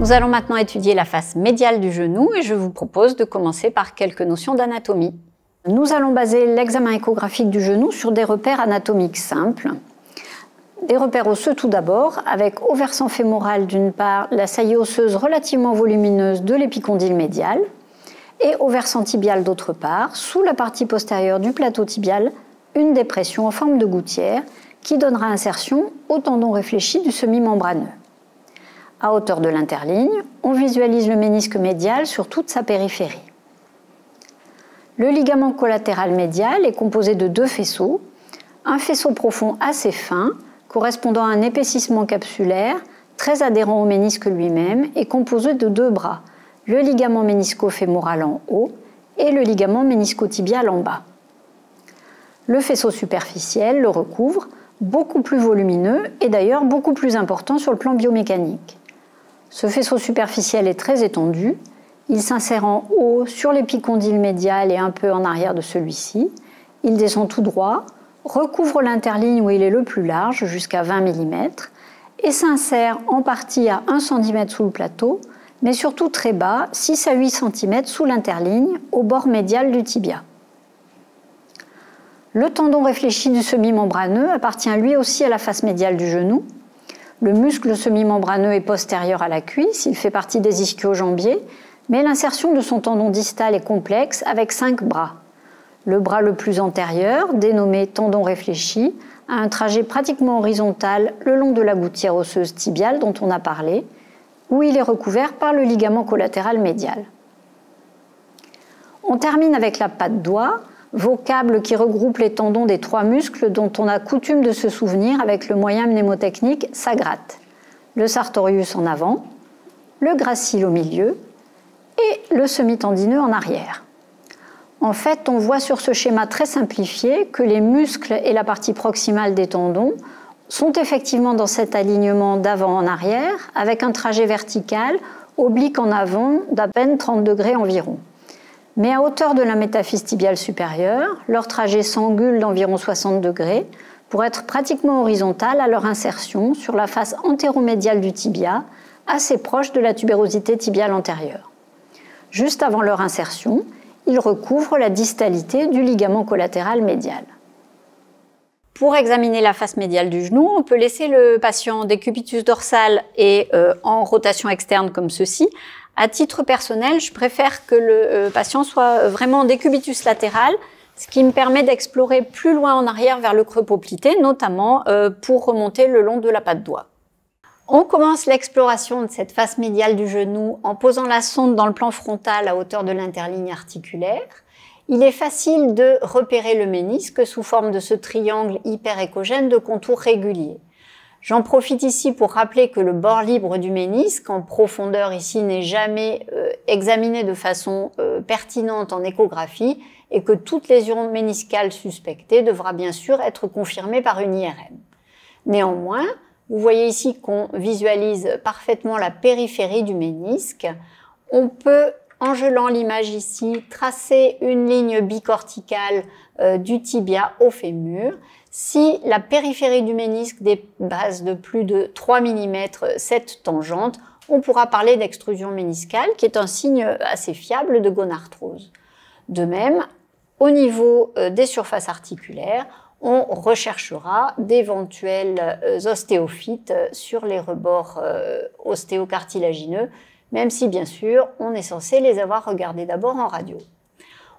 Nous allons maintenant étudier la face médiale du genou et je vous propose de commencer par quelques notions d'anatomie. Nous allons baser l'examen échographique du genou sur des repères anatomiques simples. Des repères osseux tout d'abord, avec au versant fémoral d'une part la saillie osseuse relativement volumineuse de l'épicondyle médial et au versant tibial d'autre part, sous la partie postérieure du plateau tibial, une dépression en forme de gouttière qui donnera insertion au tendon réfléchi du semi-membraneux. À hauteur de l'interligne, on visualise le ménisque médial sur toute sa périphérie. Le ligament collatéral médial est composé de deux faisceaux, un faisceau profond assez fin, correspondant à un épaississement capsulaire, très adhérent au ménisque lui-même et composé de deux bras, le ligament ménisco-fémoral en haut et le ligament ménisco-tibial en bas. Le faisceau superficiel le recouvre, beaucoup plus volumineux et d'ailleurs beaucoup plus important sur le plan biomécanique. Ce faisceau superficiel est très étendu, il s'insère en haut sur l'épicondyle médial et un peu en arrière de celui-ci, il descend tout droit, recouvre l'interligne où il est le plus large, jusqu'à 20 mm, et s'insère en partie à 1 cm sous le plateau, mais surtout très bas, 6 à 8 cm sous l'interligne, au bord médial du tibia. Le tendon réfléchi du semi-membraneux appartient lui aussi à la face médiale du genou. Le muscle semi-membraneux est postérieur à la cuisse, il fait partie des ischio-jambiers, mais l'insertion de son tendon distal est complexe avec 5 bras. Le bras le plus antérieur, dénommé tendon réfléchi, a un trajet pratiquement horizontal le long de la gouttière osseuse tibiale dont on a parlé, où il est recouvert par le ligament collatéral médial. On termine avec la patte doigt, vocable qui regroupe les tendons des 3 muscles dont on a coutume de se souvenir avec le moyen mnémotechnique SAGRAT. Le sartorius en avant, le gracile au milieu et le semi-tendineux en arrière. En fait, on voit sur ce schéma très simplifié que les muscles et la partie proximale des tendons sont effectivement dans cet alignement d'avant en arrière avec un trajet vertical oblique en avant d'à peine 30 degrés environ. Mais à hauteur de la métaphyse tibiale supérieure, leur trajet s'angule d'environ 60 degrés pour être pratiquement horizontal à leur insertion sur la face antéromédiale du tibia, assez proche de la tubérosité tibiale antérieure. Juste avant leur insertion, ils recouvrent la distalité du ligament collatéral médial. Pour examiner la face médiale du genou, on peut laisser le patient décubitus dorsal et en rotation externe comme ceci. À titre personnel, je préfère que le patient soit vraiment en décubitus latéral, ce qui me permet d'explorer plus loin en arrière vers le creux poplité, notamment pour remonter le long de la patte doigt. On commence l'exploration de cette face médiale du genou en posant la sonde dans le plan frontal à hauteur de l'interligne articulaire. Il est facile de repérer le ménisque sous forme de ce triangle hyperéchogène de contours réguliers. J'en profite ici pour rappeler que le bord libre du ménisque en profondeur ici n'est jamais examiné de façon pertinente en échographie et que toute lésion méniscale suspectée devra bien sûr être confirmée par une IRM. Néanmoins, vous voyez ici qu'on visualise parfaitement la périphérie du ménisque. On peut, en gelant l'image ici, tracer une ligne bicorticale du tibia au fémur. Si la périphérie du ménisque dépasse de plus de 3 mm cette tangente, on pourra parler d'extrusion méniscale, qui est un signe assez fiable de gonarthrose. De même, au niveau des surfaces articulaires, on recherchera d'éventuels ostéophytes sur les rebords ostéocartilagineux, même si bien sûr on est censé les avoir regardés d'abord en radio.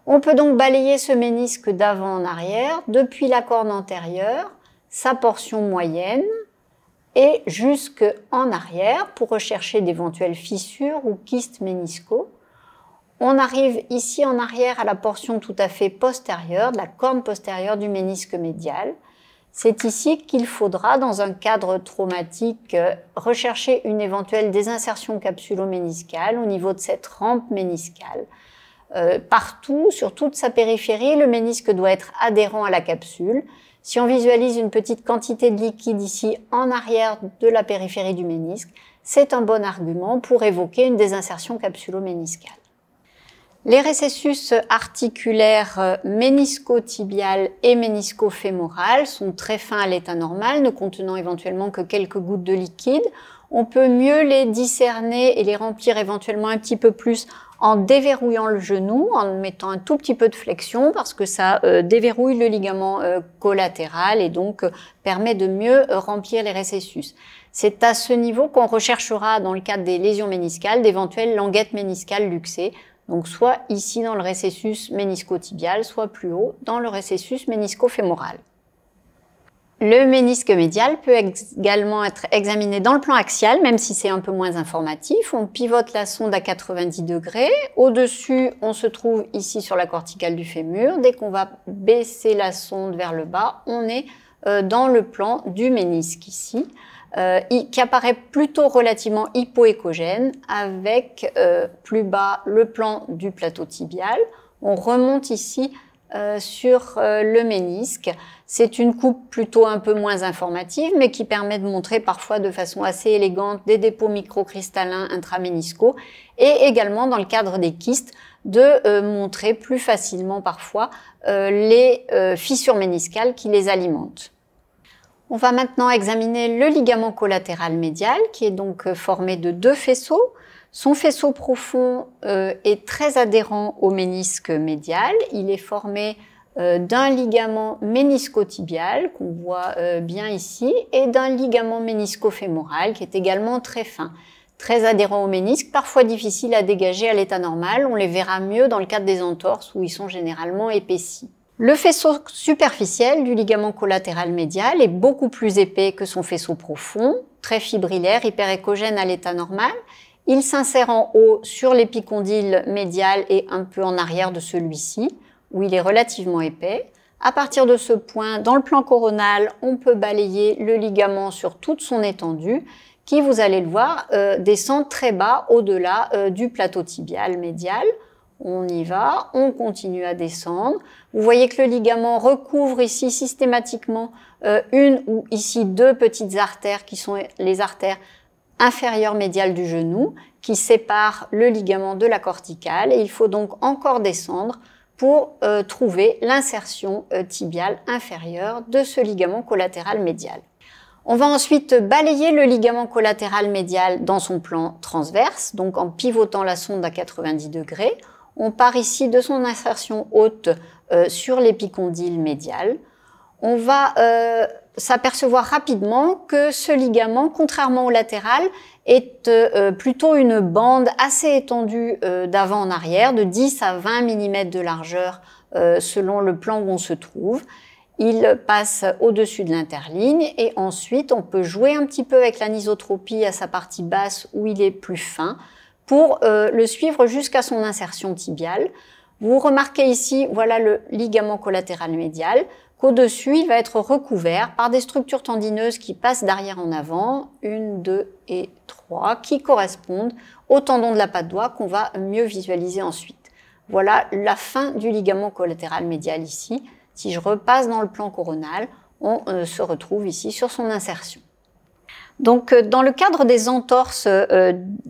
On peut donc balayer ce ménisque d'avant en arrière, depuis la corne antérieure, sa portion moyenne, et jusqu'en arrière pour rechercher d'éventuelles fissures ou kystes méniscaux. On arrive ici en arrière à la portion tout à fait postérieure, de la corne postérieure du ménisque médial. C'est ici qu'il faudra, dans un cadre traumatique, rechercher une éventuelle désinsertion capsulo-méniscale au niveau de cette rampe méniscale. Partout, sur toute sa périphérie, le ménisque doit être adhérent à la capsule. Si on visualise une petite quantité de liquide ici en arrière de la périphérie du ménisque, c'est un bon argument pour évoquer une désinsertion capsulo-méniscale. Les récessus articulaires ménisco-tibial et ménisco-fémoral sont très fins à l'état normal, ne contenant éventuellement que quelques gouttes de liquide. On peut mieux les discerner et les remplir éventuellement un petit peu plus en déverrouillant le genou, en mettant un tout petit peu de flexion parce que ça déverrouille le ligament collatéral et donc permet de mieux remplir les récessus. C'est à ce niveau qu'on recherchera dans le cadre des lésions méniscales d'éventuelles languettes méniscales luxées. Donc soit ici dans le récessus ménisco-tibial, soit plus haut dans le récessus ménisco-fémoral. Le ménisque médial peut également être examiné dans le plan axial, même si c'est un peu moins informatif. On pivote la sonde à 90 degrés. Au-dessus, on se trouve ici sur la corticale du fémur. Dès qu'on va baisser la sonde vers le bas, on est dans le plan du ménisque ici. Qui apparaît plutôt relativement hypoécogène avec plus bas le plan du plateau tibial. On remonte ici sur le ménisque. C'est une coupe plutôt un peu moins informative mais qui permet de montrer parfois de façon assez élégante des dépôts microcristallins intraméniscaux et également dans le cadre des kystes de montrer plus facilement parfois les fissures méniscales qui les alimentent. On va maintenant examiner le ligament collatéral médial qui est donc formé de deux faisceaux. Son faisceau profond est très adhérent au ménisque médial. Il est formé d'un ligament ménisco-tibial qu'on voit bien ici et d'un ligament ménisco-fémoral qui est également très fin. Très adhérent au ménisque, parfois difficile à dégager à l'état normal. On les verra mieux dans le cadre des entorses où ils sont généralement épaissis. Le faisceau superficiel du ligament collatéral médial est beaucoup plus épais que son faisceau profond, très fibrillaire, hyperécogène à l'état normal. Il s'insère en haut sur l'épicondyle médial et un peu en arrière de celui-ci, où il est relativement épais. À partir de ce point, dans le plan coronal, on peut balayer le ligament sur toute son étendue, qui, vous allez le voir, descend très bas au-delà du plateau tibial médial. On y va, on continue à descendre. Vous voyez que le ligament recouvre ici systématiquement une ou ici deux petites artères qui sont les artères inférieures médiales du genou qui séparent le ligament de la corticale et il faut donc encore descendre pour trouver l'insertion tibiale inférieure de ce ligament collatéral médial. On va ensuite balayer le ligament collatéral médial dans son plan transverse, donc en pivotant la sonde à 90 degrés. On part ici de son insertion haute sur l'épicondyle médial. On va s'apercevoir rapidement que ce ligament, contrairement au latéral, est plutôt une bande assez étendue d'avant en arrière, de 10 à 20 mm de largeur selon le plan où on se trouve. Il passe au-dessus de l'interligne et ensuite on peut jouer un petit peu avec l'anisotropie à sa partie basse où il est plus fin, pour le suivre jusqu'à son insertion tibiale. Vous remarquez ici, voilà le ligament collatéral médial, qu'au-dessus, il va être recouvert par des structures tendineuses qui passent d'arrière en avant, 1, 2 et 3, qui correspondent au tendon de la patte doigt qu'on va mieux visualiser ensuite. Voilà la fin du ligament collatéral médial ici. Si je repasse dans le plan coronal, on se retrouve ici sur son insertion. Donc, dans le cadre des entorses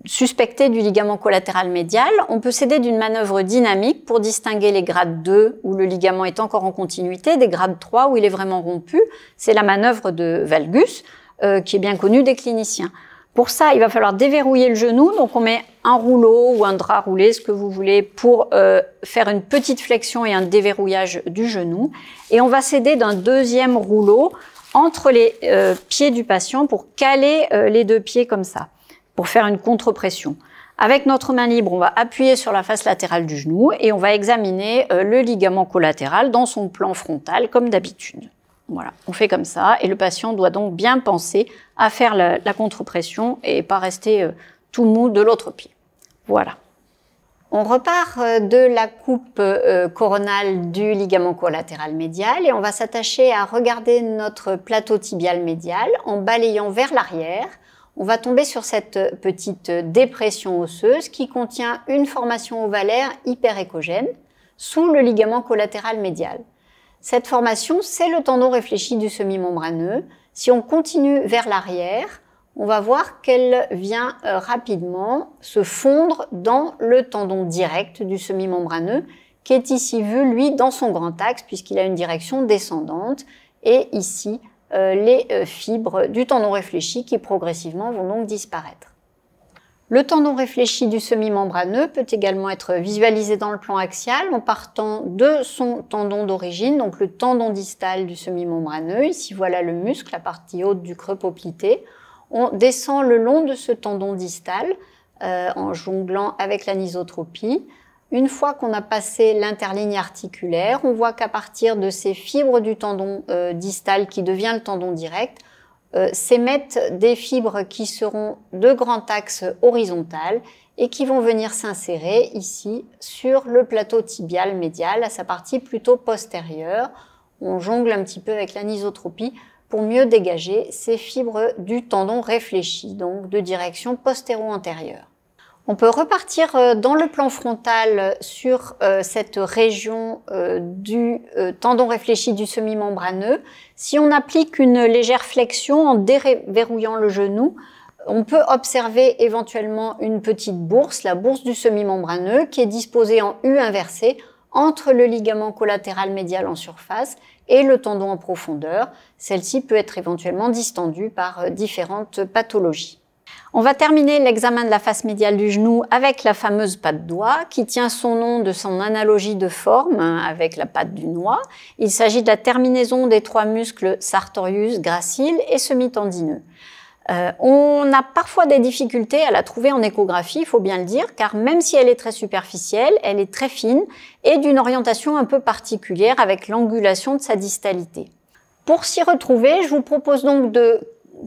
suspectées du ligament collatéral médial, on peut s'aider d'une manœuvre dynamique pour distinguer les grades 2 où le ligament est encore en continuité, des grades 3 où il est vraiment rompu. C'est la manœuvre de valgus qui est bien connue des cliniciens. Pour ça, il va falloir déverrouiller le genou. Donc, on met un rouleau ou un drap roulé, ce que vous voulez, pour faire une petite flexion et un déverrouillage du genou. Et on va s'aider d'un deuxième rouleau entre les pieds du patient pour caler les deux pieds comme ça, pour faire une contre-pression. Avec notre main libre, on va appuyer sur la face latérale du genou et on va examiner le ligament collatéral dans son plan frontal comme d'habitude. Voilà, on fait comme ça et le patient doit donc bien penser à faire la contre-pression et pas rester tout mou de l'autre pied. Voilà. On repart de la coupe coronale du ligament collatéral médial et on va s'attacher à regarder notre plateau tibial médial en balayant vers l'arrière. On va tomber sur cette petite dépression osseuse qui contient une formation ovalaire hyperécogène sous le ligament collatéral médial. Cette formation, c'est le tendon réfléchi du semi-membraneux. Si on continue vers l'arrière, on va voir qu'elle vient rapidement se fondre dans le tendon direct du semi-membraneux, qui est ici vu, lui, dans son grand axe, puisqu'il a une direction descendante, et ici, les fibres du tendon réfléchi qui progressivement vont donc disparaître. Le tendon réfléchi du semi-membraneux peut également être visualisé dans le plan axial en partant de son tendon d'origine, donc le tendon distal du semi-membraneux. Ici, voilà le muscle, la partie haute du creux poplité. On descend le long de ce tendon distal en jonglant avec l'anisotropie. Une fois qu'on a passé l'interligne articulaire, on voit qu'à partir de ces fibres du tendon distal qui devient le tendon direct, s'émettent des fibres qui seront de grand axe horizontal et qui vont venir s'insérer ici sur le plateau tibial médial, à sa partie plutôt postérieure. On jongle un petit peu avec l'anisotropie pour mieux dégager ces fibres du tendon réfléchi, donc de direction postéro-antérieure. On peut repartir dans le plan frontal sur cette région du tendon réfléchi du semi-membraneux. Si on applique une légère flexion en déverrouillant le genou, on peut observer éventuellement une petite bourse, la bourse du semi-membraneux, qui est disposée en U inversé entre le ligament collatéral médial en surface et le tendon en profondeur. Celle-ci peut être éventuellement distendue par différentes pathologies. On va terminer l'examen de la face médiale du genou avec la fameuse patte d'oie qui tient son nom de son analogie de forme avec la patte du noix. Il s'agit de la terminaison des trois muscles sartorius, gracile et semi-tendineux. On a parfois des difficultés à la trouver en échographie, il faut bien le dire, car même si elle est très superficielle, elle est très fine et d'une orientation un peu particulière avec l'angulation de sa distalité. Pour s'y retrouver, je vous propose donc de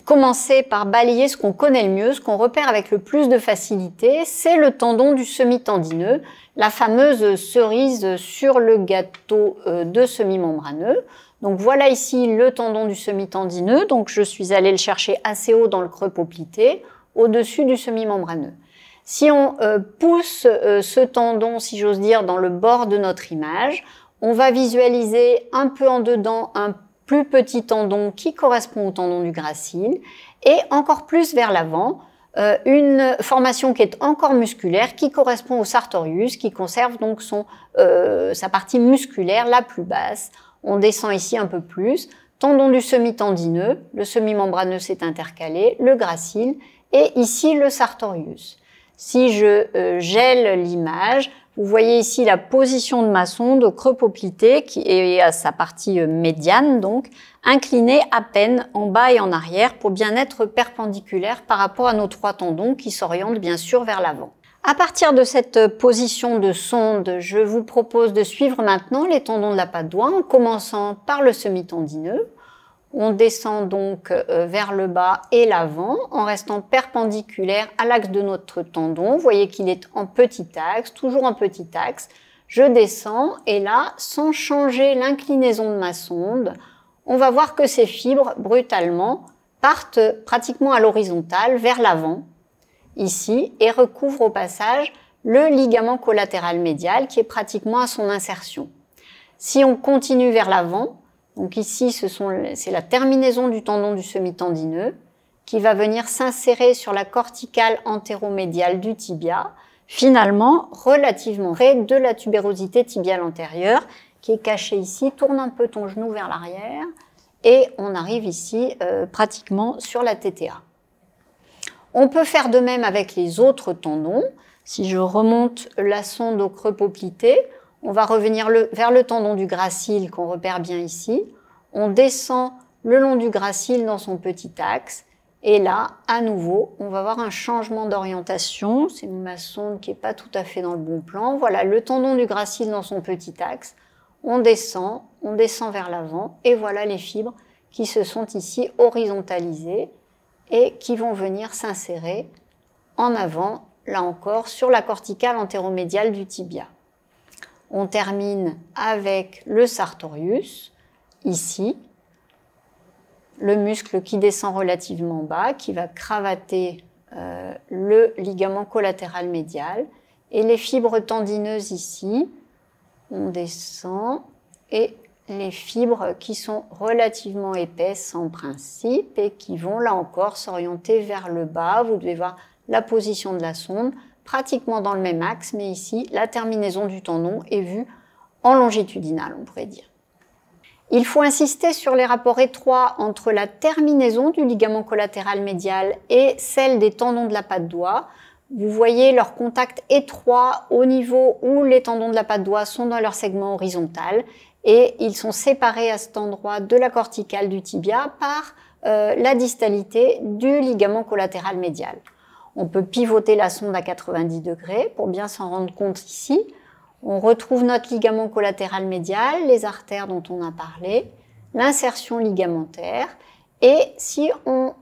commencer par balayer ce qu'on connaît le mieux, ce qu'on repère avec le plus de facilité, c'est le tendon du semi-tendineux, la fameuse cerise sur le gâteau de semi-membraneux. Donc voilà ici le tendon du semi-tendineux, donc je suis allée le chercher assez haut dans le creux poplité, au-dessus du semi-membraneux. Si on pousse ce tendon, si j'ose dire, dans le bord de notre image, on va visualiser un peu en dedans un plus petit tendon qui correspond au tendon du gracile et encore plus vers l'avant, une formation qui est encore musculaire qui correspond au sartorius qui conserve donc sa partie musculaire la plus basse. On descend ici un peu plus, tendon du semi-tendineux, le semi-membraneux s'est intercalé, le gracile et ici le sartorius. Si je gèle l'image, vous voyez ici la position de ma sonde au creux poplité qui est à sa partie médiane, donc inclinée à peine en bas et en arrière pour bien être perpendiculaire par rapport à nos trois tendons qui s'orientent bien sûr vers l'avant. À partir de cette position de sonde, je vous propose de suivre maintenant les tendons de la patte d'oie en commençant par le semi-tendineux. On descend donc vers le bas et l'avant en restant perpendiculaire à l'axe de notre tendon. Vous voyez qu'il est en petit axe, toujours en petit axe. Je descends et là, sans changer l'inclinaison de ma sonde, on va voir que ces fibres, brutalement, partent pratiquement à l'horizontale vers l'avant, ici, et recouvrent au passage le ligament collatéral médial qui est pratiquement à son insertion. Si on continue vers l'avant, donc ici, c'est la terminaison du tendon du semi-tendineux qui va venir s'insérer sur la corticale antéromédiale du tibia, finalement relativement près de la tubérosité tibiale antérieure qui est cachée ici. Tourne un peu ton genou vers l'arrière et on arrive ici pratiquement sur la TTA. On peut faire de même avec les autres tendons. Si je remonte la sonde au creux poplité, on va revenir vers le tendon du gracile qu'on repère bien ici. On descend le long du gracile dans son petit axe. Et là, à nouveau, on va avoir un changement d'orientation. C'est ma sonde qui n'est pas tout à fait dans le bon plan. Voilà le tendon du gracile dans son petit axe. On descend vers l'avant. Et voilà les fibres qui se sont ici horizontalisées et qui vont venir s'insérer en avant, là encore, sur la corticale antéromédiale du tibia. On termine avec le sartorius, ici, le muscle qui descend relativement bas, qui va cravater le ligament collatéral médial, et les fibres tendineuses ici, on descend, et les fibres qui sont relativement épaisses en principe et qui vont là encore s'orienter vers le bas. Vous devez voir la position de la sonde pratiquement dans le même axe, mais ici la terminaison du tendon est vue en longitudinal, on pourrait dire. Il faut insister sur les rapports étroits entre la terminaison du ligament collatéral médial et celle des tendons de la patte doigt. Vous voyez leur contact étroit au niveau où les tendons de la patte doigt sont dans leur segment horizontal et ils sont séparés à cet endroit de la corticale du tibia par la distalité du ligament collatéral médial. On peut pivoter la sonde à 90 degrés pour bien s'en rendre compte ici. On retrouve notre ligament collatéral médial, les artères dont on a parlé, l'insertion ligamentaire. Et si on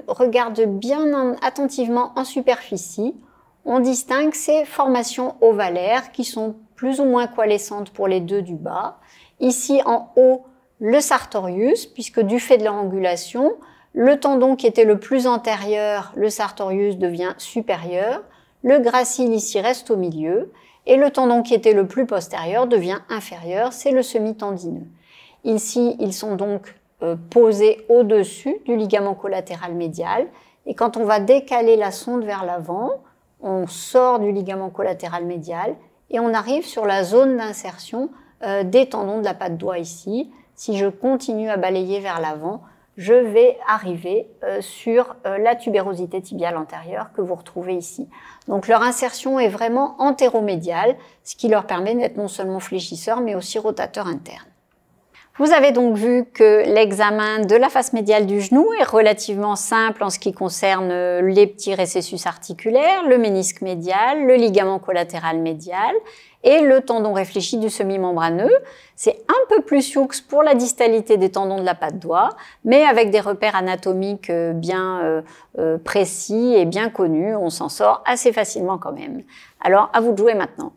regarde bien attentivement en superficie, on distingue ces formations ovalaires qui sont plus ou moins coalescentes pour les deux du bas. Ici en haut, le sartorius, puisque du fait de leur angulation, le tendon qui était le plus antérieur, le sartorius, devient supérieur. Le gracile ici reste au milieu. Et le tendon qui était le plus postérieur devient inférieur, c'est le semi-tendineux. Ici, ils sont donc posés au-dessus du ligament collatéral médial. Et quand on va décaler la sonde vers l'avant, on sort du ligament collatéral médial et on arrive sur la zone d'insertion des tendons de la patte doigt ici. Si je continue à balayer vers l'avant, je vais arriver sur la tubérosité tibiale antérieure que vous retrouvez ici. Donc leur insertion est vraiment antéromédiale, ce qui leur permet d'être non seulement fléchisseur, mais aussi rotateur interne. Vous avez donc vu que l'examen de la face médiale du genou est relativement simple en ce qui concerne les petits récessus articulaires, le ménisque médial, le ligament collatéral médial et le tendon réfléchi du semi-membraneux. C'est un peu plus sioux pour la distalité des tendons de la patte doigt, mais avec des repères anatomiques bien précis et bien connus, on s'en sort assez facilement quand même. Alors, à vous de jouer maintenant.